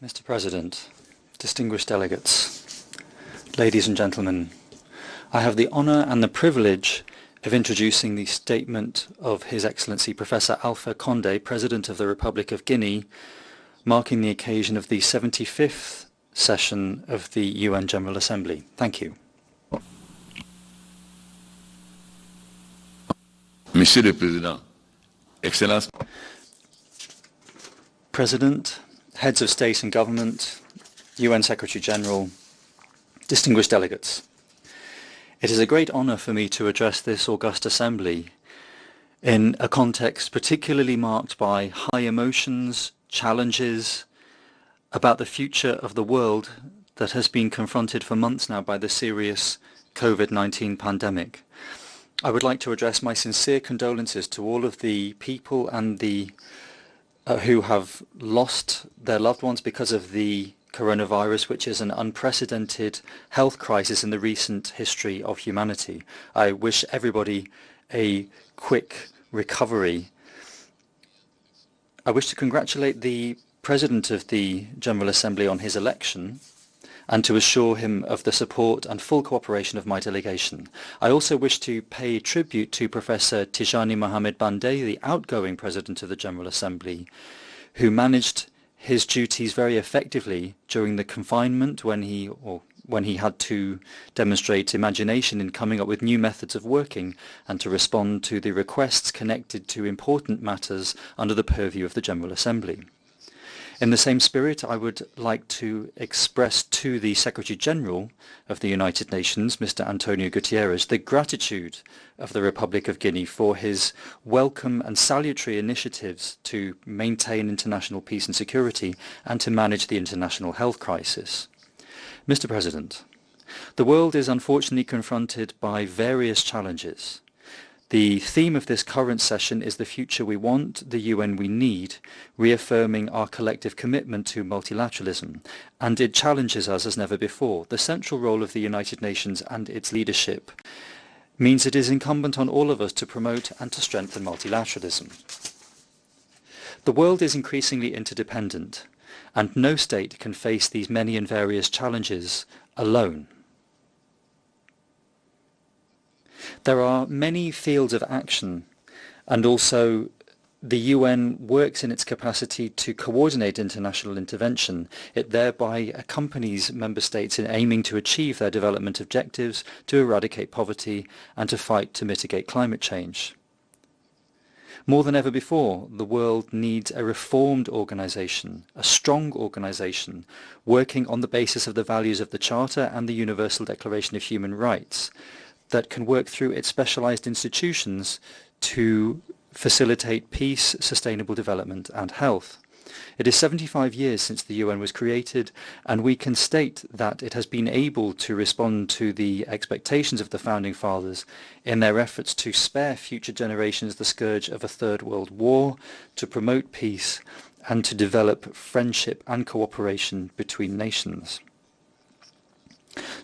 Mr. President, distinguished delegates, ladies and gentlemen, I have the honour and the privilege of introducing the statement of His Excellency Professor Alpha Condé, President of the Republic of Guinea, marking the occasion of the 75th session of the UN General Assembly. Thank you. Monsieur le Président, Excellence. President, heads of state and government, UN Secretary General, distinguished delegates. It is a great honour for me to address this august assembly in a context particularly marked by high emotions, challenges about the future of the world that has been confronted for months now by the serious COVID-19 pandemic. I would like to address my sincere condolences to all of the people and the who have lost their loved ones because of the coronavirus, which is an unprecedented health crisis in the recent history of humanity. I wish everybody a quick recovery. I wish to congratulate the President of the General Assembly on his election and to assure him of the support and full cooperation of my delegation. I also wish to pay tribute to Professor Tijani Mohamed Bandeh, the outgoing President of the General Assembly, who managed his duties very effectively during the confinement when he had to demonstrate imagination in coming up with new methods of working and to respond to the requests connected to important matters under the purview of the General Assembly. In the same spirit, I would like to express to the Secretary General of the United Nations, Mr. Antonio Guterres, the gratitude of the Republic of Guinea for his welcome and salutary initiatives to maintain international peace and security and to manage the international health crisis. Mr. President, the world is unfortunately confronted by various challenges. The theme of this current session is the future we want, the UN we need, reaffirming our collective commitment to multilateralism, and it challenges us as never before. The central role of the United Nations and its leadership means it is incumbent on all of us to promote and to strengthen multilateralism. The world is increasingly interdependent, and no state can face these many and various challenges alone. There are many fields of action, and also the UN works in its capacity to coordinate international intervention. It thereby accompanies member states in aiming to achieve their development objectives, to eradicate poverty, and to fight to mitigate climate change. More than ever before, the world needs a reformed organization, a strong organization, working on the basis of the values of the Charter and the Universal Declaration of Human Rights, that can work through its specialized institutions to facilitate peace, sustainable development and health. It is 75 years since the UN was created, and we can state that it has been able to respond to the expectations of the Founding Fathers in their efforts to spare future generations the scourge of a Third World War, to promote peace, and to develop friendship and cooperation between nations.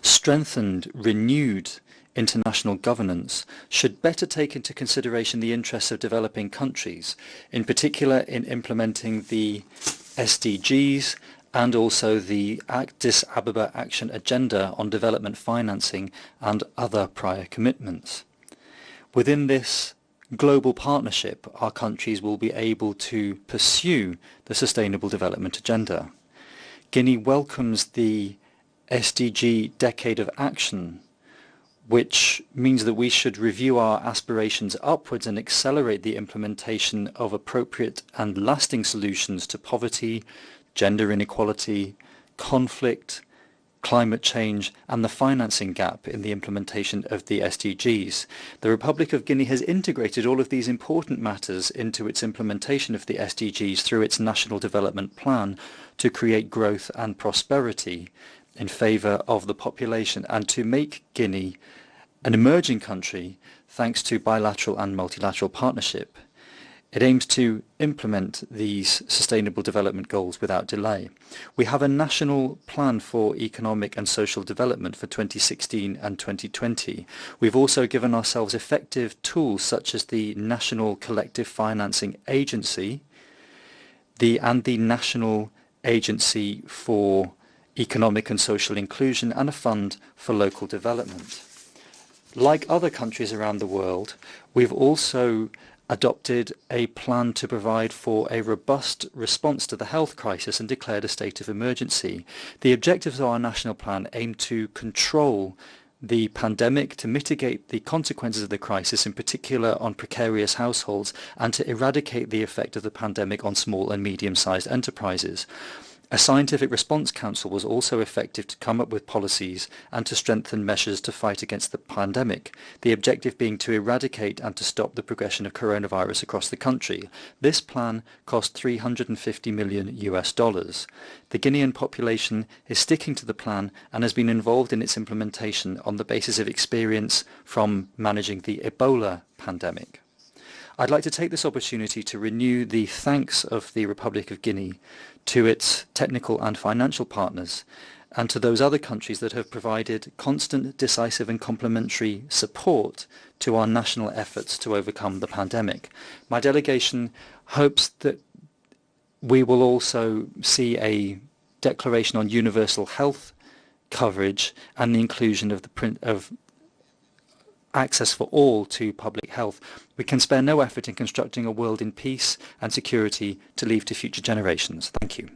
Strengthened, renewed international governance should better take into consideration the interests of developing countries, in particular in implementing the SDGs and also the Addis Ababa Action Agenda on development financing and other prior commitments. Within this global partnership, our countries will be able to pursue the Sustainable Development Agenda. Guinea welcomes the SDG Decade of Action, which means that we should review our aspirations upwards and accelerate the implementation of appropriate and lasting solutions to poverty, gender inequality, conflict, climate change, and the financing gap in the implementation of the SDGs. The Republic of Guinea has integrated all of these important matters into its implementation of the SDGs through its National Development Plan to create growth and prosperity in favor of the population and to make Guinea an emerging country thanks to bilateral and multilateral partnership. It aims to implement these sustainable development goals without delay. We have a national plan for economic and social development for 2016 and 2020. We've also given ourselves effective tools such as the National Collective Financing Agency and the National agency for economic and social inclusion, and a fund for local development. Like other countries around the world, we've also adopted a plan to provide for a robust response to the health crisis and declared a state of emergency. The objectives of our national plan aim to control the pandemic, to mitigate the consequences of the crisis, in particular on precarious households, and to eradicate the effect of the pandemic on small and medium-sized enterprises. A scientific response council was also effective to come up with policies and to strengthen measures to fight against the pandemic, the objective being to eradicate and to stop the progression of coronavirus across the country. This plan cost $350 million. The Guinean population is sticking to the plan and has been involved in its implementation on the basis of experience from managing the Ebola pandemic. I'd like to take this opportunity to renew the thanks of the Republic of Guinea to its technical and financial partners, and to those other countries that have provided constant, decisive and complementary support to our national efforts to overcome the pandemic. My delegation hopes that we will also see a declaration on universal health coverage and the inclusion of access for all to public health. We can spare no effort in constructing a world in peace and security to leave to future generations. Thank you.